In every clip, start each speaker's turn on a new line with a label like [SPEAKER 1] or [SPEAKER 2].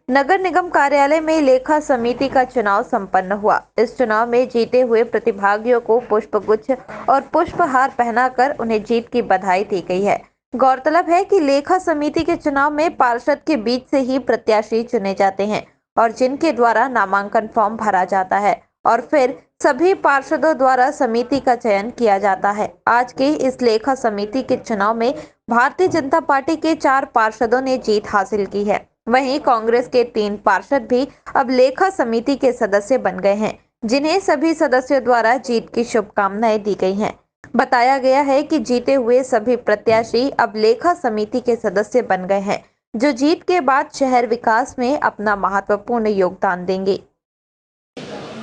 [SPEAKER 1] नगर निगम कार्यालय में लेखा समिति का चुनाव संपन्न हुआ। इस चुनाव में जीते हुए प्रतिभागियों को पुष्पगुच्छ और पुष्पहार पहनाकर उन्हें जीत की बधाई दी गई है। गौरतलब है कि लेखा समिति के चुनाव में पार्षद के बीच से ही प्रत्याशी चुने जाते हैं और जिनके द्वारा नामांकन फॉर्म भरा जाता है और फिर सभी पार्षदों द्वारा समिति का चयन किया जाता है। आज की इस लेखा समिति के चुनाव में भारतीय जनता पार्टी के 4 पार्षदों ने जीत हासिल की है। वहीं कांग्रेस के 3 पार्षद भी अब लेखा समिति के सदस्य बन गए हैं, जिन्हें सभी सदस्यों द्वारा जीत की शुभकामनाएं दी गई हैं। बताया गया है कि जीते हुए सभी प्रत्याशी अब लेखा समिति के सदस्य बन गए हैं, जो जीत के बाद शहर विकास में अपना महत्वपूर्ण योगदान देंगे।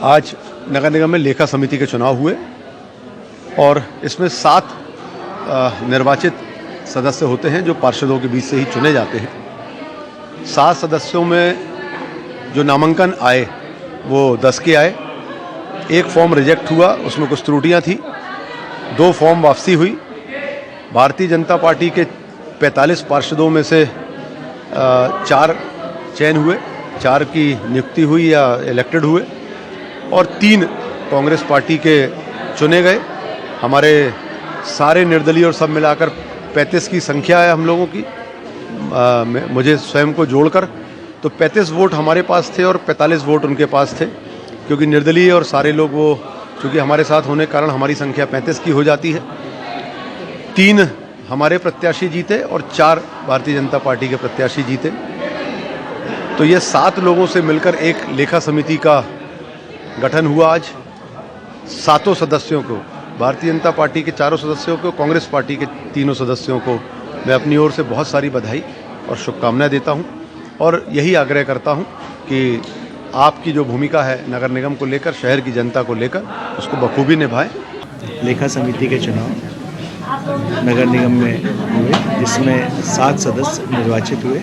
[SPEAKER 2] आज नगर निगम में लेखा समिति के चुनाव हुए और इसमें 7 निर्वाचित सदस्य होते हैं जो पार्षदों के बीच से ही चुने जाते हैं। 7 सदस्यों में जो नामांकन आए वो 10 के आए। एक फॉर्म रिजेक्ट हुआ, उसमें कुछ त्रुटियां थी। 2 फॉर्म वापसी हुई। भारतीय जनता पार्टी के 45 पार्षदों में से 4 चयन हुए, 4 की नियुक्ति हुई या इलेक्टेड हुए और 3 कांग्रेस पार्टी के चुने गए। हमारे सारे निर्दलीय और सब मिलाकर 35 की संख्या है हम लोगों की, मुझे स्वयं को जोड़कर, तो 35 वोट हमारे पास थे और 45 वोट उनके पास थे, क्योंकि निर्दलीय और सारे लोग वो चूँकि हमारे साथ होने के कारण हमारी संख्या 35 की हो जाती है। 3 हमारे प्रत्याशी जीते और 4 भारतीय जनता पार्टी के प्रत्याशी जीते। तो ये 7 लोगों से मिलकर एक लेखा समिति का गठन हुआ। आज 7 सदस्यों को, भारतीय जनता पार्टी के 4 सदस्यों को, कांग्रेस पार्टी के 3 सदस्यों को मैं अपनी ओर से बहुत सारी बधाई और शुभकामनाएं देता हूं और यही आग्रह करता हूं कि आपकी जो भूमिका है नगर निगम को लेकर, शहर की जनता को लेकर, उसको बखूबी निभाएं।
[SPEAKER 3] लेखा समिति के चुनाव नगर निगम में हुए, जिसमें 7 सदस्य निर्वाचित हुए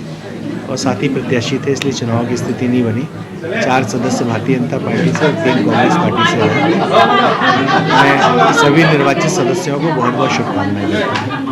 [SPEAKER 3] और 7 ही प्रत्याशी थे, इसलिए चुनाव की स्थिति नहीं बनी। 4 सदस्य भारतीय जनता पार्टी से और 3 कांग्रेस पार्टी से आए। मैं सभी निर्वाचित सदस्यों को बहुत बहुत शुभकामनाएं देता हूँ।